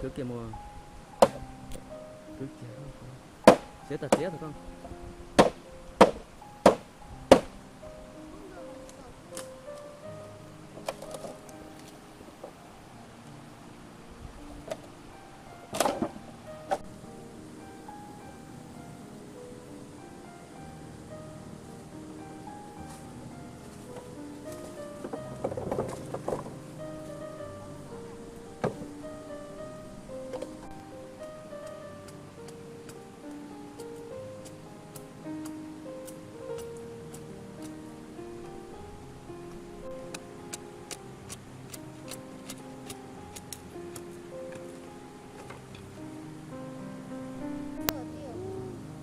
cứ kia mua cứ kia chế tạt chế thôi con.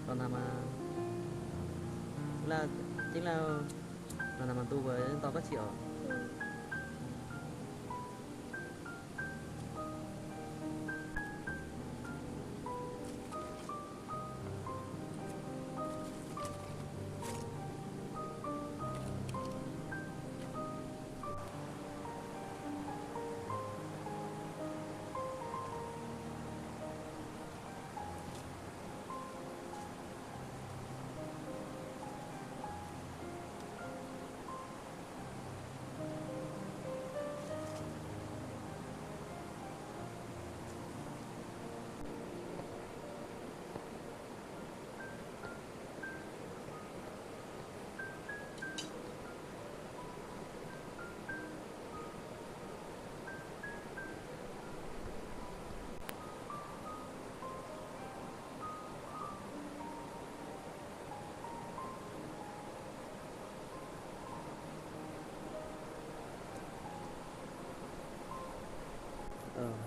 Còn làm là chính là làm tu với to các triệu.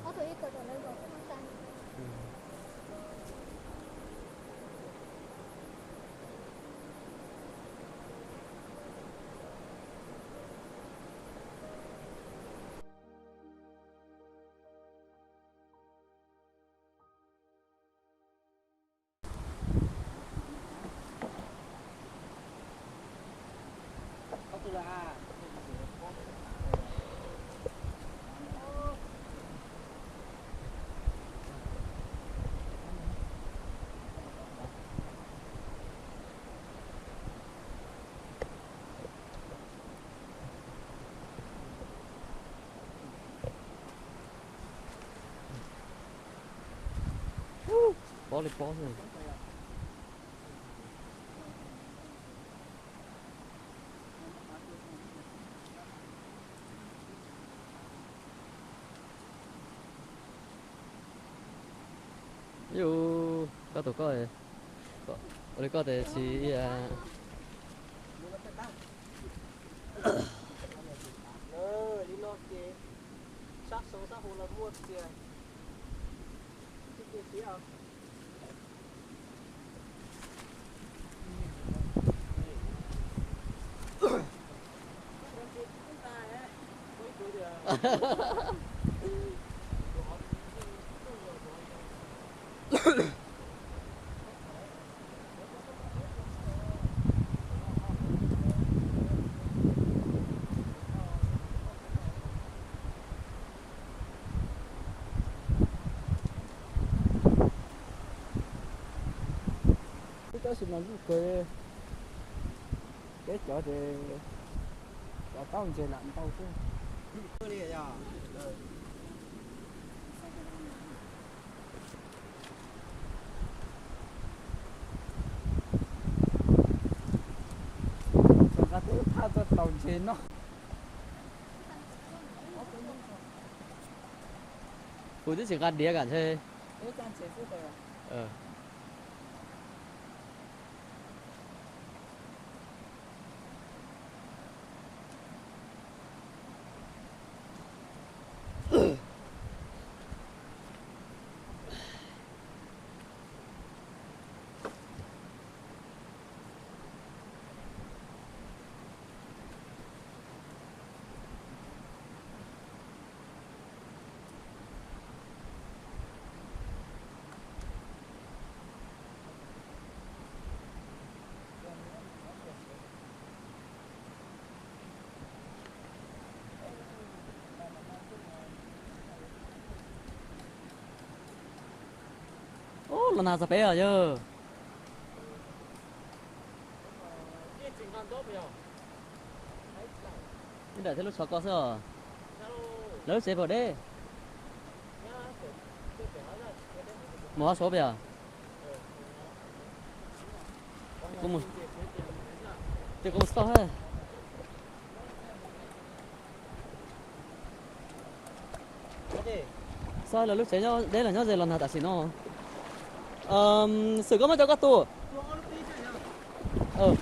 Có thể cởi trở lại rồi không ta? Bó lên bó rồi. Yo, có tổ coi, có thể chỉ đi lo kê sắc sống sắc hồ là mua tiền cái gì à cái sự làm cái chỗ thì tao chơi làm tao chứ cái gì à cái thứ tao tao chơi nó phụ nữ chỉ gan đĩa cả thôi. là nào bé à chứ cái tình cảm tốt bây giờ nhưng để thấy lúc sáu có sao sao lớn sẽ vào đây nhá cái bé đó cái đấy mua số bây giờ cũng một thì cũng sao hết sao là lúc sẽ nhau đấy là nhau giờ lần nào ta xin nó sử có mấy cho các tu ờ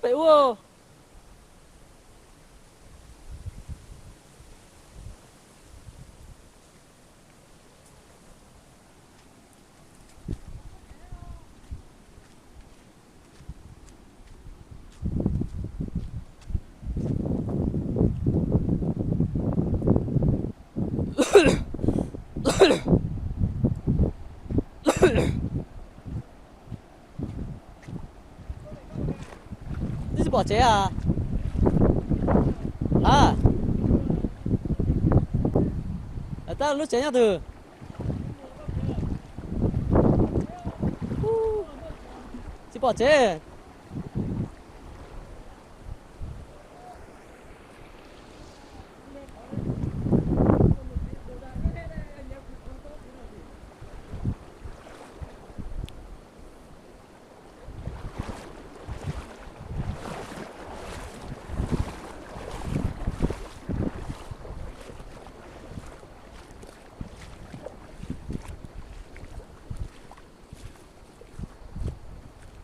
bé u đi bỏ chế à à ta lúc chế nhau từ chỉ bỏ chế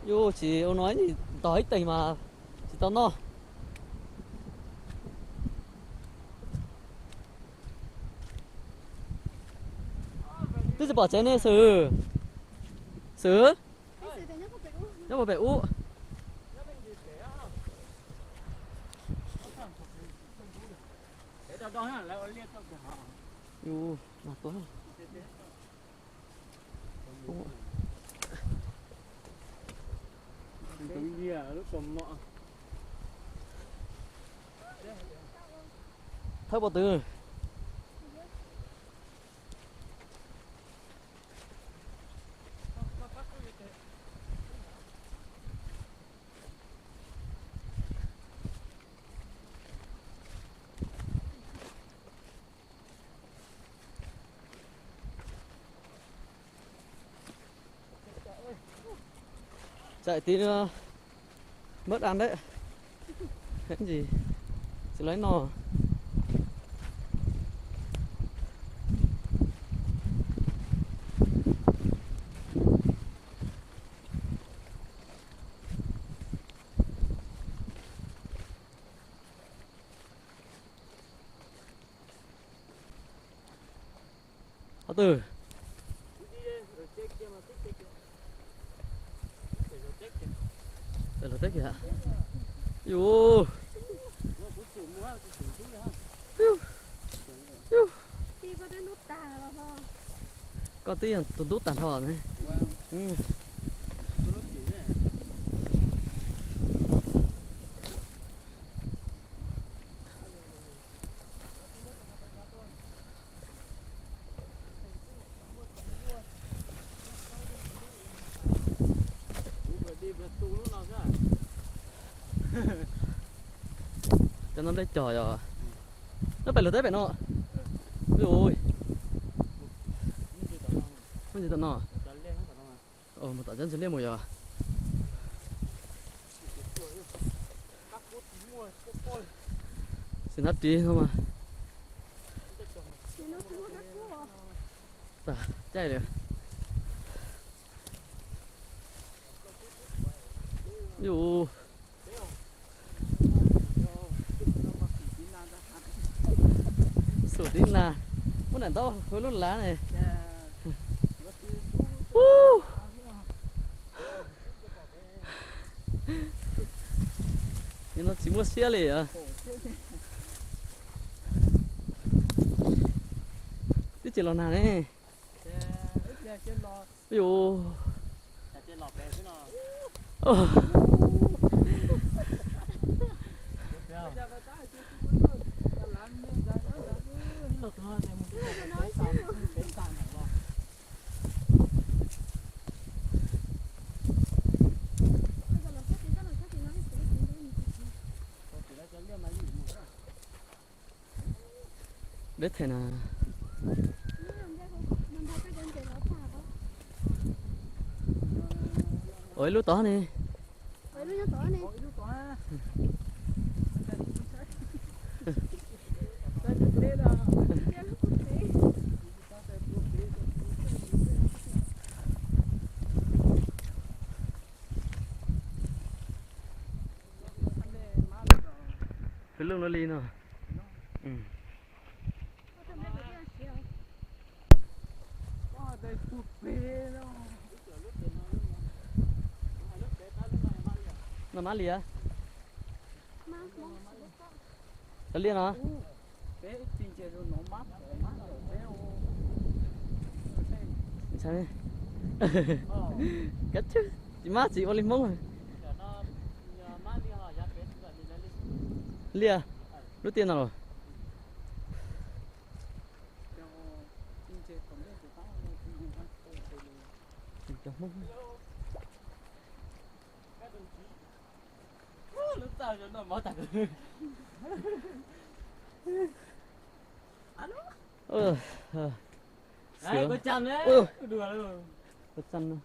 vô chỉ ông nói thì tao hết tình mà chỉ tao no tức là bỏ chế này xử xử nó bỏ bể u vô mà tối cái gì à lúc còn mọ thôi bỏ từ chạy tí nữa mất ăn đấy cái gì chỉ lấy nò Ở từ đây là tết kìa. Yo. Đi có đến nút tà là thôi. Có tí là tụt tút tàn thọ này. Ừ. Cho nó đây trời rồi. Nó phải là tết phải nó. Ôi. Không gì tận nó. Một tận chân chân lên một giờ. Xin hát tí không mà. Thì nó cũng rất cua. Chạy được. Yo. Sổ tin là muốn đàn to với lốt lá này. Nhưng nó chỉ mua xe lì à. Tí chỉ là nào này. Yo. Biết thế nào. Ôi lúa to nè. Ôi lúa to nè. Cái lưng nó lên rồi. Ừ. Nó má lìa. Nó liền hả? Sao đây? Cắt chứ. Chị má chị có lên mông rồi. Lìa. Lúc tiền nào rồi? Trong mông. Lúc sao cho nó mở tạc. Đấy, có chăn đấy. Đùa rồi. Có chăn.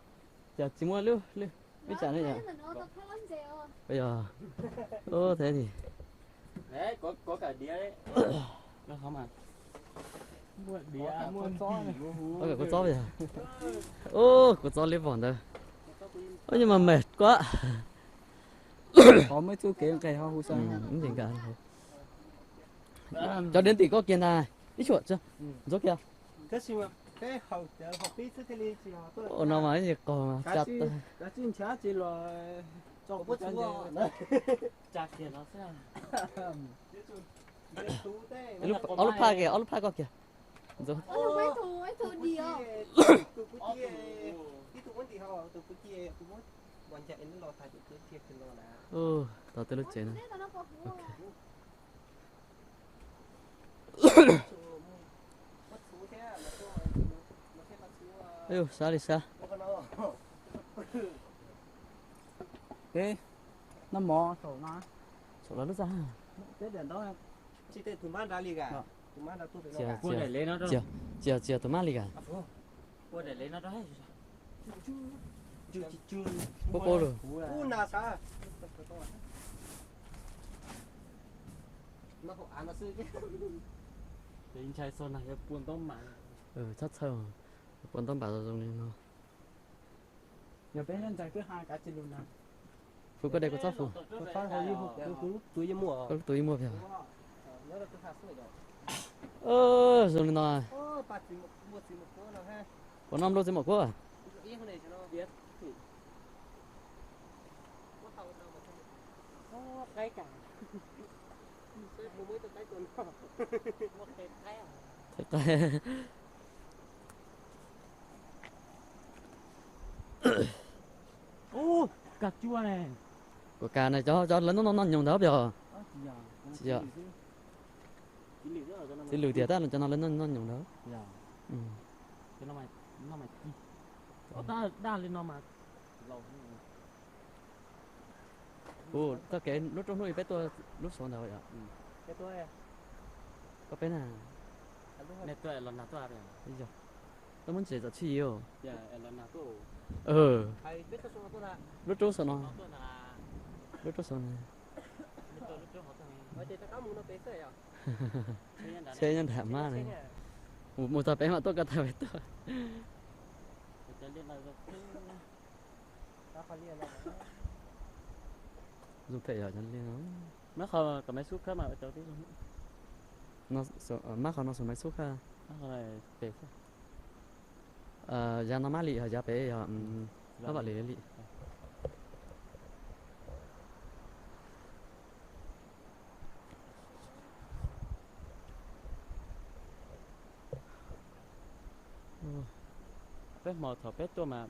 Giờ chỉ mua lưu, biết chả này nhỉ? Bây giờ. Thế thì. Đấy, có cả đĩa đấy. Nó không à? Mua đĩa, mua con chó này. Có cả con chó bây giờ. Con chó lấy vòn rồi. Nhưng mà mệt quá. Có mấy chú kia cây hoa hú sang. Cũng tình cảm. Cho đến tỷ có kiên này. Ít chuột chưa? Rốt kia. Thế xin mà. Cái học phí thứ thế gì mà. Nó nói gì còn chặt. Cá chín chả chỉ là cho bớt chú chặt tiền nó sẽ. Lúc phai có kìa. Rồi. Ôi thù đi à. Tao tới lúc chế này. Ê, sao đi sao? Cái nó mò sổ nó. Sổ nó ra. Cái đèn đó em. Chỉ tên tụi man ra đi cả. Tụi man ra tụi phải Chưa, lo. Cô để lấy nó đó. Chưa tụi má đi cả. Cô để lấy nó đó. Chưa. Cô rồi. Cô nào sao? Nó họ ăn nó sư chứ. Thì anh trai son này cái buồn tôm mà. Chắc sao. Buồn tôm bảo rồi nên nó. Nhà bé nhân trai cứ hai cá trên luôn nào. Phụ có đây có chót phụ. Có phải hồi hộp túi mua. Có túi mua kìa. Nhớ là cứ hạt sữa rồi. rồi nó ô bạt gì một cô nào ha có năm đô trên một quốc à ý con này cho nó biết thì có tàu nào mà không cái cả cái bố mới từ cái tuần một cái à Thật ô cà chua này của cà này cho lớn nó nhồng đó giờ chị à thì lười tiệt ta là cho nó lớn nó nhồng đó dạ ừ. cái nó mày ta đa lên nó mà lâu Ồ ta kể lúc trong nuôi bé tôi lúc sống đâu vậy ạ cái tôi có bé nào này tôi là nào tôi à bây giờ tôi muốn chỉ cho chi yêu dạ là nào tôi hay biết tôi là lúc trước sao nó tôi là lúc trước sao này tôi lúc trước họ tôi ở đây ta có muốn nó bé rồi à xe nhân thảm ma này một tập bé mà tôi cả tập bé tôi cho nên là ta phải liên lạc dùng thể ở chân lên nó không có mấy suốt khác mà cháu tí nó mắc nó số máy xúc ha nó còn này bể giá nó mát lì hả giá bé nó bảo lì bé mò thọ bé tôi mà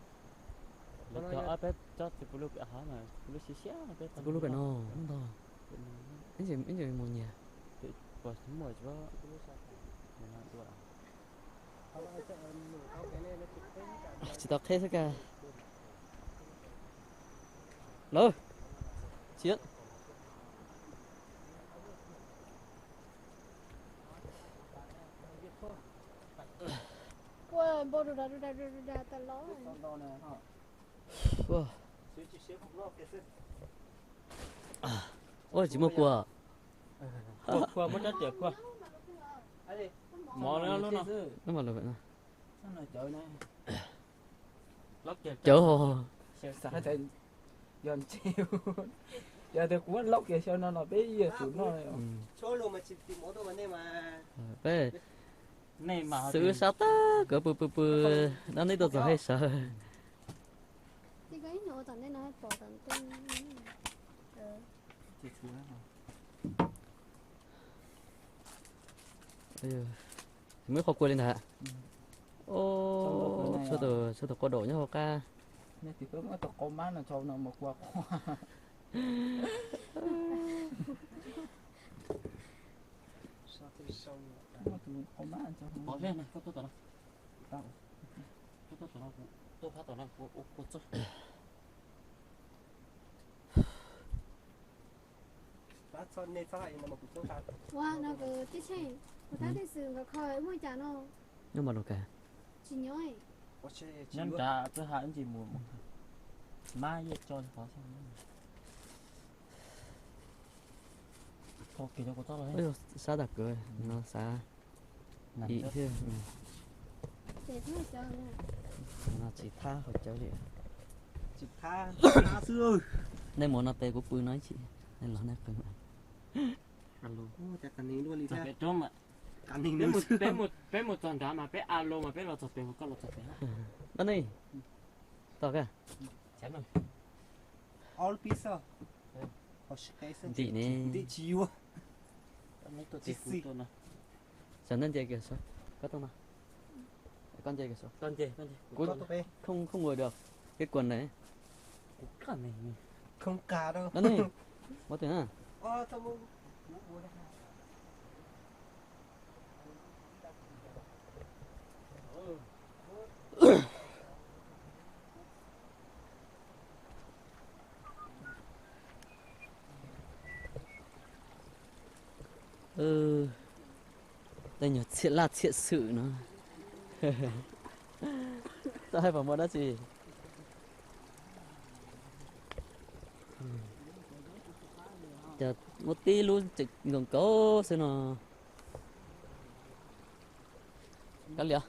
là cho bé cho thì bulu cái hả mà bulu xí xé bé tôi lúc cái nó không to cái gì một nhà bỏ xuống mồi cho chỉ tập thế thôi cả lỡ chiến Ôi, bố đồ đá ta ló wow. Ôi chỉ một quả qua mất đất tiệt qua mò nó luôn nó mà là vậy nó trời này lóc tiệt chở hồ xả thì giòn chiều giờ thì cũng lóc kìa cho nó bé giờ tụi nó số luôn mà chỉ tìm món đồ mà nên mà bé này mà sự sao ta cỡ bự nó lấy đồ rồi hay sợ thì cái nó tận đây nó bỏ tận tên bây giờ mới khó quên lên hả ô sao từ có độ nhá hồ ca nên thì cứ có con má là cho nó một quả con má cho bỏ lên này có tốt rồi đó tốt rồi nó tôi phát rồi nó cô chút wow nó cứ tí xe người ta đi xử và khỏi mua trả nó nhưng mà đồ cả chỉ nhớ ấy nhân trả tôi hạ gì mùa mai vậy cho khó xem có kỳ đâu có tốt rồi ôi xa đặc cười nó xa ý thế để thôi cho nè nó chỉ tha hồi cháu đi chỉ tha xưa đây muốn nó tê của bự nói chị nên nó nè cười mà ăn luôn chắc cần nín luôn đi bé trôm ạ cần nín bé một tuần đã mà bé alo mà bé lọt tập tiền có lọt tập tiền đó này to kìa chán rồi all pizza chị nè đi chiều mấy tôi tiền phụ tôi nè chẳng nên chơi kìa sao có tông nào con chơi kìa sao con gì không ngồi được cái quần này cái này không cả đâu đó này có tiền à đây nhờ thiện là thiện sự nó sao hay vào mua đó gì chờ một tí luôn trực ngừng cố xem nó cái liệu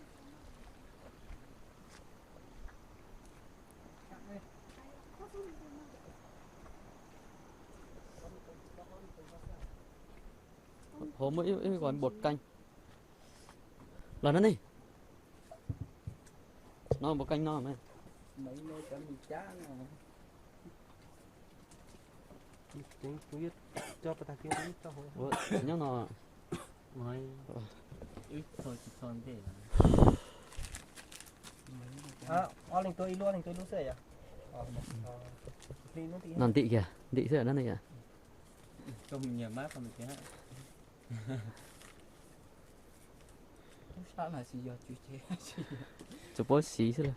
hôm mới gọi bột canh Là nó đi. Nó một canh nó mà. mấy nơi cho mình chá nè Chính cũng biết cho bà ta kia cũng cho hồi Ủa, nhớ nó. Nói ít thôi chỉ còn để lên tôi luôn sợi à đi nó tí Nằm tị kìa. Tị sẽ ở đó này kìa. công nhiều mát không được thế. sao là gì giờ chú chế Chụp bó xí thế này.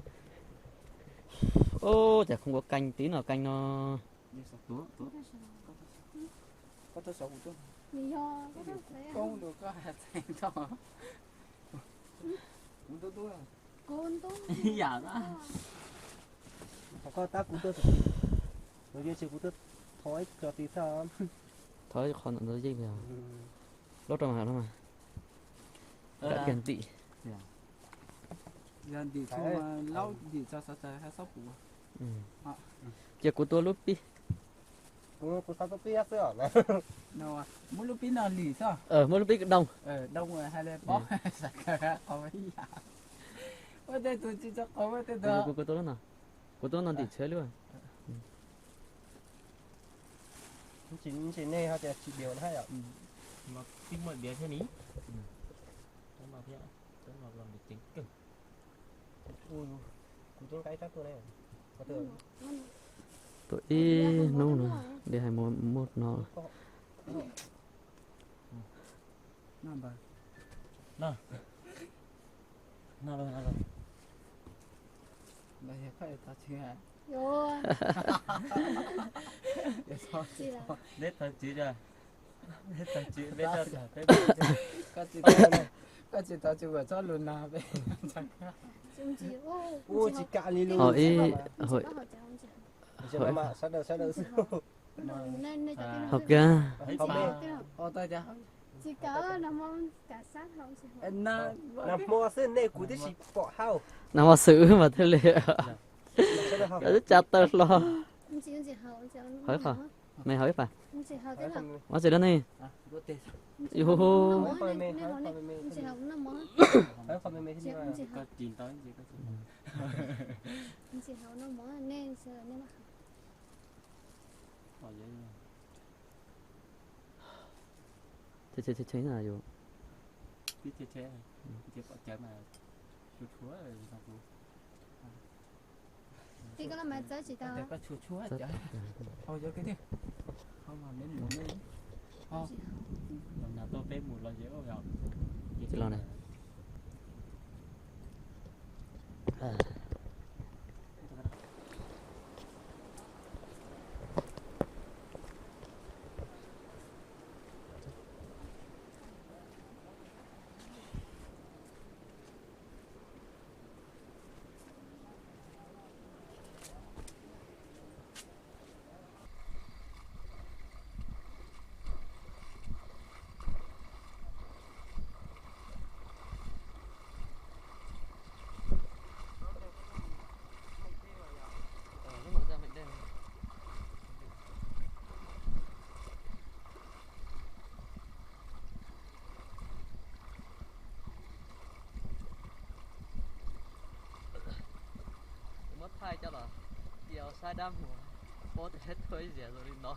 Ô, chả không có canh tí nào canh nó. Đi sọc túa túa. có tôi sống chút Vì do có đó đấy à. không được có hạt thành cho cũng tôi Con tốt. Dạ đó. có tác cũng tốt rồi kia chỉ cũng tốt thói cho tí sao Thôi còn nó gì kìa. Lót trong hả nó mà. Đã kèn tị. giờ thì không lâu thì cho sao hay sắp của Ừ. Giờ của tôi lúc đi. cũng sao tôi biết rồi nào à muốn lúc nào lì sao Mỗi lúc đi đông. đông rồi hay là bó sạch không phải gì ở đây tôi chỉ cho có ở đây đó Của tôi nó nào. Của tôi nó tị chơi luôn. chỉ nè họ chỉ điều hay à Mà tính mọi bé thế ní. Tôi mà thế. Tôi mà làm được tính cực. ui cũng tiếng cái tác tôi này có tưởng Tôi đi nấu nữa. Để hai một nó. nào bà Nào rồi. bà sẽ phải ta chưa hả Rồi. để sao Chị là Biết thật chứ chưa? Biết thật chứ, biết thật hả? có chị ta chưa cho luôn nào vậy chúng chị ui chỉ cạn đi luôn Hỏi hỏi hỏi chỉ mà sao đâu nên nên cho cái học ra. không biết ô tôi cho chỉ có nằm mong cả sát không chỉ hỏi na làm mua xin này cũng chỉ bỏ hao Nào mà xử mà thế lệ. Đã chặt tơ lo. ông chị hỏi cho Hỏi hả? Mày hỏi phải. ông chị hỏi thế nào Mà gì đó này. có tiền Yo. ông chị hỏi nó món phải không mày chị ông chị Có hỏi chín tới gì có chín. ông chị hỏi nó món nên sợ nên mà Hỏi vậy. Thế là vô. Biết chế. Biết có chế mà chút chúa rồi sao cũng. thì có là mẹ tới chị tao để có chua chua chả thôi cho cái đi không mà đến muốn đi Lần nào tôi phép một lần dễ rồi. Chị lo này. Mất thai cho là điều sai đam của bố thì hết thôi dễ rồi đi nó